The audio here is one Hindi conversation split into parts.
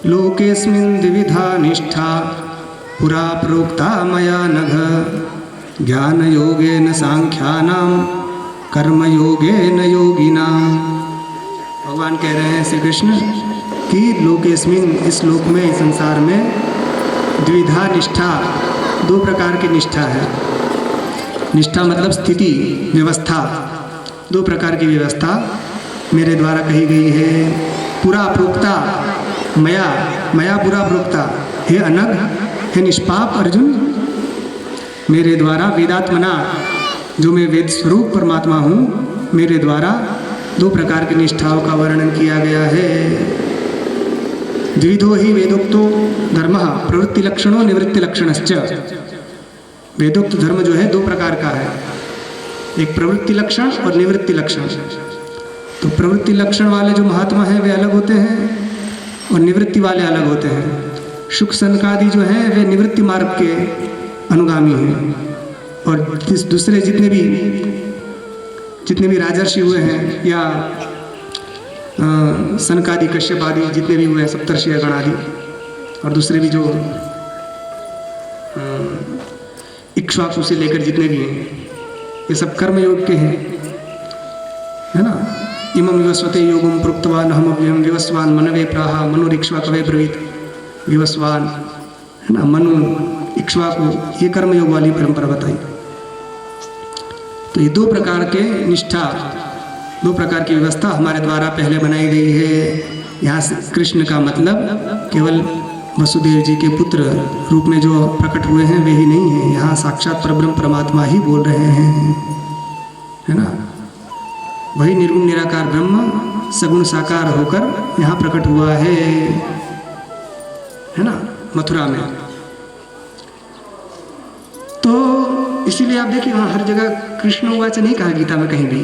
लोकेस्मिन् द्विविधा निष्ठा पुरा प्रोक्ता मया नघ ज्ञानयोगेन सांख्यानां कर्मयोगेन योगिनां। भगवान कह रहे हैं श्री कृष्ण कि लोकेस्मिन्, इस लोक में, इस संसार में द्विधा निष्ठा, दो प्रकार की निष्ठा है। निष्ठा मतलब स्थिति, व्यवस्था, दो प्रकार की व्यवस्था मेरे द्वारा कही गई है। पुरा प्रोक्ता मया, मया पुरा प्रोक्ता, हे अनघ, हे निष्पाप अर्जुन, मेरे द्वारा वेदात्मना, जो मैं वेद स्वरूप परमात्मा हूँ, मेरे द्वारा दो प्रकार की निष्ठाओं का वर्णन किया गया है। द्विधो ही वेदोक्तो धर्म प्रवृत्ति लक्षणों निवृत्ति लक्षणश्च। वेदोक्त धर्म जो है दो प्रकार का है, एक प्रवृत्ति लक्षण और निवृत्ति लक्षण। तो प्रवृत्ति लक्षण वाले जो महात्मा हैं वे अलग होते हैं और निवृत्ति वाले अलग होते हैं। शुक सनकादि जो हैं वे निवृत्ति मार्ग के अनुगामी हैं, और दूसरे जितने भी राजर्षि हुए हैं या सनकादि कश्यप आदि जितने भी हुए हैं, सप्तर्षि गण आदि, और दूसरे भी जो इक्ष्वाकु से लेकर जितने भी हैं, ये सब कर्म योग के हैं, है ना। इमं विवस्वते योगम प्रोक्तवान हम अव्ययम विवस्वान मनवे प्राहा मनुरिक्ष्वाकवे ब्रवीत विवस्वान, है ना। मनु इक्ष्वाकु, ये कर्म योग वाली परंपरा बताई। तो ये दो प्रकार के निष्ठा, दो प्रकार की व्यवस्था हमारे द्वारा पहले बनाई गई है। यहाँ से कृष्ण का मतलब केवल वसुदेव जी के पुत्र रूप में जो प्रकट हुए हैं वे ही नहीं हैं, यहाँ साक्षात परब्रह्म परमात्मा ही बोल रहे हैं, है ना। वही निर्गुण निराकार ब्रह्म सगुण साकार होकर यहाँ प्रकट हुआ है ना, मथुरा में। तो इसीलिए आप देखिए वहाँ हर जगह कृष्ण उवाच नहीं कहा, गीता में कहीं भी,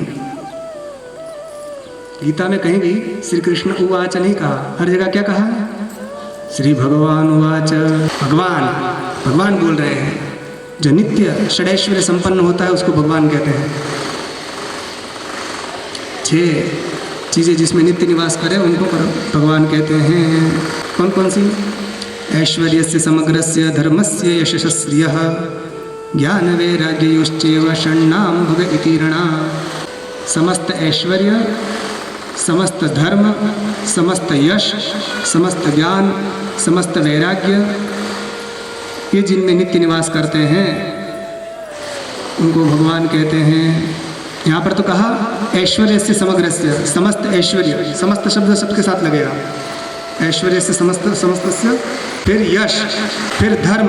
गीता में कहीं भी श्री कृष्ण उवाच नहीं कहा, हर जगह क्या कहा, श्री भगवान उवाच। भगवान बोल रहे हैं। जो नित्य षडैश्वर्य संपन्न होता है उसको भगवान कहते हैं। 6 चीज़ें जिसमें नित्य निवास करे उनको भगवान कहते हैं। कौन कौन सी? ऐश्वर्यस्य समग्रस्य धर्मस्य यशस्श्रियः ज्ञान वैराग्ययोश्चैव षण्णां भग इति ऋणा। समस्त ऐश्वर्य, समस्त धर्म, समस्त यश, समस्त ज्ञान, समस्त वैराग्य, ये जिनमें नित्य निवास करते हैं उनको भगवान कहते हैं। यहाँ पर तो कहा ऐश्वर्य से समग्र से, समस्त ऐश्वर्य, समस्त शब्द सबके साथ लगेगा। ऐश्वर्य से समस्त, समस्तस्य, फिर यश, फिर धर्म,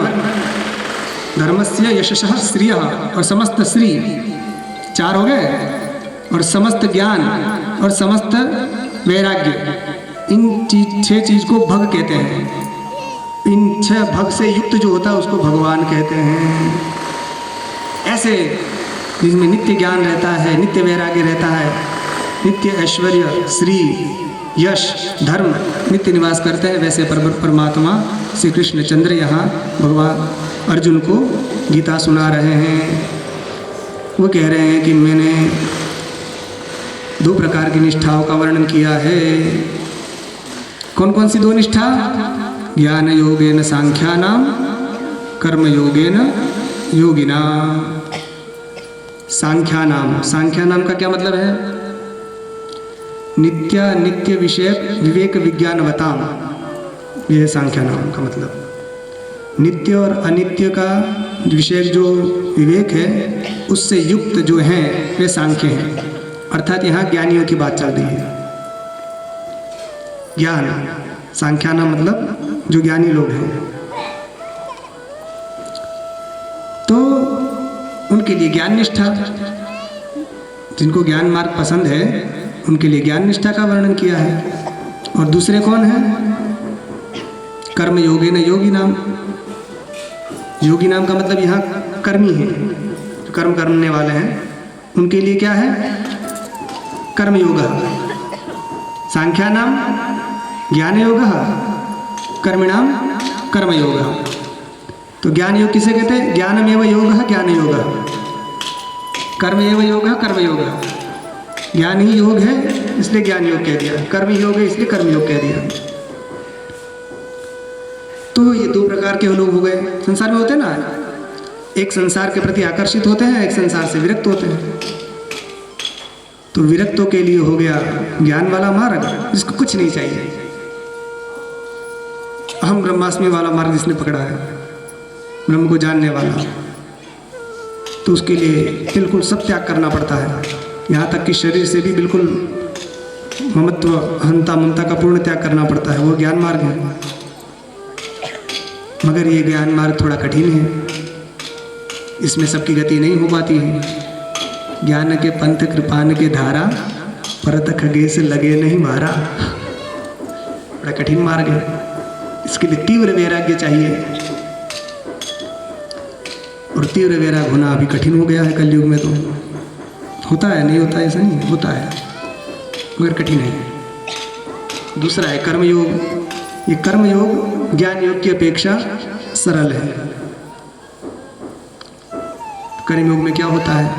धर्मस्य यशः श्रियः, और समस्त श्री, 4 हो गए, और समस्त ज्ञान और समस्त वैराग्य। इन 6 चीज को भग कहते हैं। इन 6 भग से युक्त जो होता है उसको भगवान कहते हैं। ऐसे जिसमें नित्य ज्ञान रहता है, नित्य वैराग्य रहता है, नित्य ऐश्वर्य, श्री, यश, धर्म नित्य निवास करते हैं, वैसे परमात्मा श्री कृष्ण चंद्र यहाँ भगवान अर्जुन को गीता सुना रहे हैं। वो कह रहे हैं कि मैंने 2 प्रकार की निष्ठाओं का वर्णन किया है। कौन कौन सी 2 निष्ठा? ज्ञान योगेन सांख्यानां कर्म योगेन योगिनां। सांख्यानाम, सांख्यानाम का क्या मतलब है? नित्य विषय विवेक विज्ञानवताम, यह है सांख्यानाम का मतलब। नित्य और अनित्य का विषय जो विवेक है उससे युक्त जो हैं वे सांख्य हैं। अर्थात यहाँ ज्ञानियों की बात चल रही है। ज्ञान, सांख्याना मतलब जो ज्ञानी लोग हैं, तो उनके लिए ज्ञान निष्ठा, जिनको ज्ञान मार्ग पसंद है उनके लिए ज्ञान निष्ठा का वर्णन किया है। और दूसरे कौन है? कर्म योगेन योगी नाम। योगी नाम का मतलब यहाँ कर्मी है, जो कर्म करने वाले हैं उनके लिए क्या है? कर्म योग। सांख्यानाम ज्ञान योग, कर्मिणाम कर्म योग। तो ज्ञान योग किसे कहते हैं? ज्ञानमेव योग, ज्ञान योग। कर्म एव योग, कर्म योग। ज्ञान ही योग है इसलिए ज्ञान योग कह दिया, कर्म ही योग है इसलिए कर्म योग कह दिया। तो ये दो प्रकार के लोग हो गए संसार में होते हैं ना, एक संसार के प्रति आकर्षित होते हैं, एक संसार से विरक्त होते हैं। तो विरक्तों के लिए हो गया ज्ञान वाला मार्ग, जिसको कुछ नहीं चाहिए, अहम ब्रह्मास्मि वाला मार्ग जिसने पकड़ा है, ब्रह्म को जानने वाला, तो उसके लिए बिल्कुल सब त्याग करना पड़ता है, यहाँ तक कि शरीर से भी बिल्कुल ममत्व, अहंता, ममता का पूर्ण त्याग करना पड़ता है। वो ज्ञान मार्ग है। मगर ये ज्ञान मार्ग थोड़ा कठिन है, इसमें सबकी गति नहीं हो पाती है। ज्ञान के पंथ कृपान के धारा, परत खगेश लगे नहीं मारा। बड़ा कठिन मार्ग है, इसके लिए तीव्र वैराग्य चाहिए, और तीव्र वैराग्य होना अभी कठिन हो गया है कलयुग में। तो होता है, नहीं होता ऐसा नहीं, होता है मगर कठिन है। दूसरा है कर्मयोग। ये कर्मयोग ज्ञान योग की अपेक्षा सरल है। कर्मयोग में क्या होता है,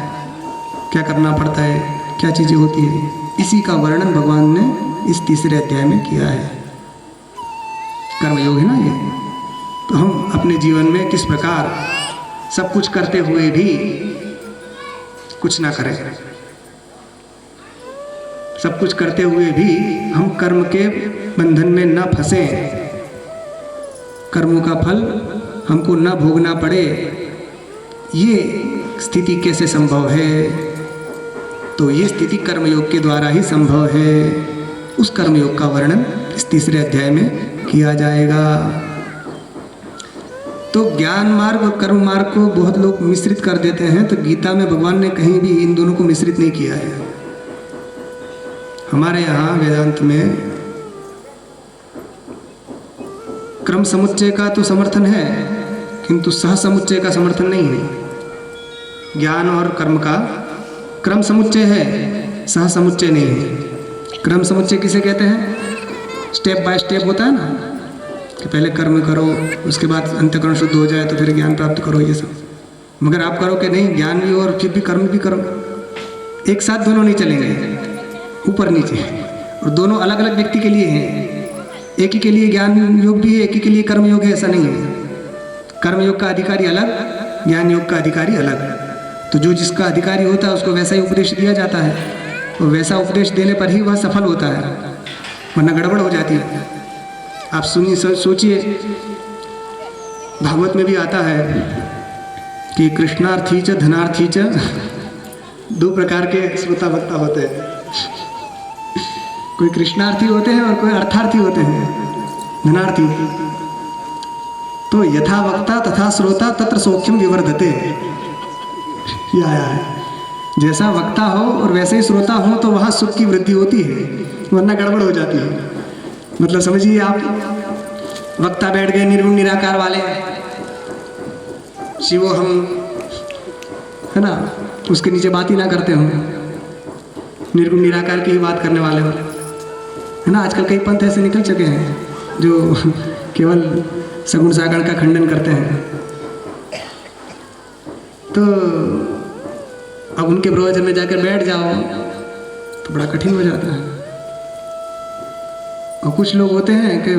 क्या करना पड़ता है, क्या चीज़ें होती है, इसी का वर्णन भगवान ने इस तीसरे अध्याय में किया है। कर्मयोग है ना ये। तो हम अपने जीवन में किस प्रकार सब कुछ करते हुए भी कुछ ना करें, सब कुछ करते हुए भी हम कर्म के बंधन में न फंसे, कर्मों का फल हमको न भोगना पड़े, ये स्थिति कैसे संभव है? तो ये स्थिति कर्मयोग के द्वारा ही संभव है। उस कर्मयोग का वर्णन इस तीसरे अध्याय में किया जाएगा। तो ज्ञान मार्ग और कर्म मार्ग को बहुत लोग मिश्रित कर देते हैं, तो गीता में भगवान ने कहीं भी इन दोनों को मिश्रित नहीं किया है। हमारे यहाँ वेदांत में क्रम समुच्चय का तो समर्थन है, किंतु सह समुच्चय का समर्थन नहीं है। ज्ञान और कर्म का क्रम समुच्चय है, सह समुच्चय नहीं है। क्रम समुच्चय किसे कहते हैं? स्टेप बाय स्टेप होता है ना, कि पहले कर्म करो, उसके बाद अंतःकरण शुद्ध हो जाए तो फिर ज्ञान प्राप्त करो, ये सब। मगर आप करो कि नहीं, ज्ञान भी और फिर भी कर्म भी करो, एक साथ दोनों नहीं चलेंगे, ऊपर नीचे, और दोनों अलग अलग व्यक्ति के लिए हैं। एक ही के लिए ज्ञान योग भी है, एक ही के लिए कर्म योग है, ऐसा नहीं है। कर्म योग का अधिकारी अलग, ज्ञान योग का अधिकारी अलग। तो जो जिसका अधिकारी होता है उसको वैसा ही उपदेश दिया जाता है, और वैसा उपदेश देने पर ही वह सफल होता है, वरना गड़बड़ हो जाती है। आप सुनिए, सोचिए, भागवत में भी आता है कि कृष्णार्थी च धनार्थी च, दो प्रकार के श्रोता वक्ता होते हैं। कोई कृष्णार्थी होते हैं और कोई अर्थार्थी होते हैं, धनार्थी। तो यथा वक्ता तथा श्रोता तत्र सौख्यम विवर्धते, ये आया है। जैसा वक्ता हो और वैसे ही श्रोता हो तो वहाँ सुख की वृद्धि होती है, वरना गड़बड़ हो जाती है। मतलब समझिए, आप वक्ता बैठ गए निर्गुण निराकार वाले, शिवो हम, है ना, उसके नीचे बात ही ना करते हो, निर्गुण निराकार की ही बात करने वाले हो, है ना। आजकल कई पंथ ऐसे निकल चुके हैं जो केवल सगुण सागण का खंडन करते हैं। तो अब उनके प्रवचन में जाकर बैठ जाओ तो बड़ा कठिन हो जाता है। और कुछ लोग होते हैं कि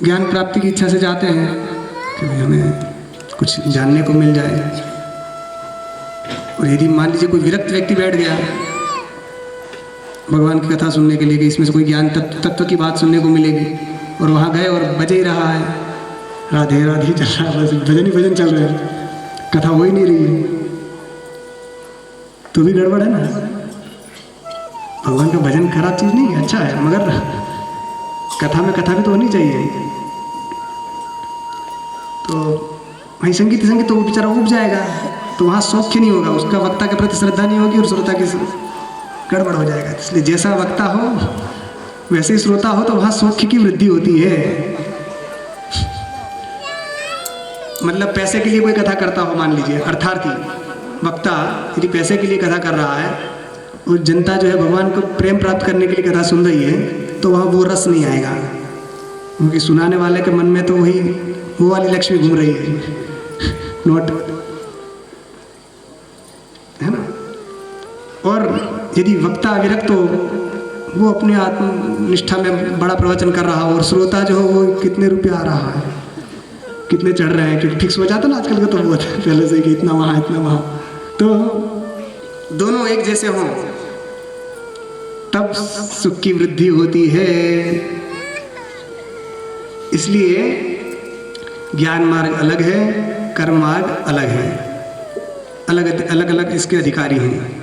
ज्ञान प्राप्ति की इच्छा से जाते हैं कि हमें कुछ जानने को मिल जाए, और यदि मान लीजिए कोई विरक्त व्यक्ति बैठ गया भगवान की कथा सुनने के लिए कि इसमें से कोई ज्ञान तत्व की बात सुनने को मिलेगी, और वहाँ गए और बजे ही रहा है, राधे राधे चल रहा है, बस भजन ही भजन चल रहे हैं, कथा हो ही नहीं रही है, तो भी गड़बड़ है ना। भगवान का भजन खराब चीज़ नहीं है, अच्छा है, मगर कथा में कथा भी तो होनी चाहिए। तो वहीं संगीत तो वो बेचारा उब जाएगा, तो वहाँ सौख्य नहीं होगा, उसका वक्ता के प्रति श्रद्धा नहीं होगी और श्रोता की गड़बड़ हो जाएगा। इसलिए जैसा वक्ता हो वैसे ही श्रोता हो, तो वहाँ सौख्य की वृद्धि होती है। मतलब पैसे के लिए कोई कथा करता हो, मान लीजिए अर्थार्थी वक्ता यदि पैसे के लिए कथा कर रहा है और जनता जो है भगवान को प्रेम प्राप्त करने के लिए कथा सुन रही है, तो वहाँ वो रस नहीं आएगा, क्योंकि सुनाने वाले के मन में तो वही वो वाली लक्ष्मी घूम रही है, नोट, है ना। और यदि वक्ता विरक्त हो, वो अपने आत्मनिष्ठा में बड़ा प्रवचन कर रहा हो, और श्रोता जो हो वो कितने रुपये आ रहा है, कितने चढ़ रहे हैं, क्योंकि फिक्स हो जाता ना आजकल का, तो बहुत पहले से कि इतना वहाँ इतना वहाँ, तो दोनों एक जैसे हों तब सुख की वृद्धि होती है। इसलिए ज्ञान मार्ग अलग है, कर्म मार्ग अलग है, अलग अलग अलग इसके अधिकारी हैं।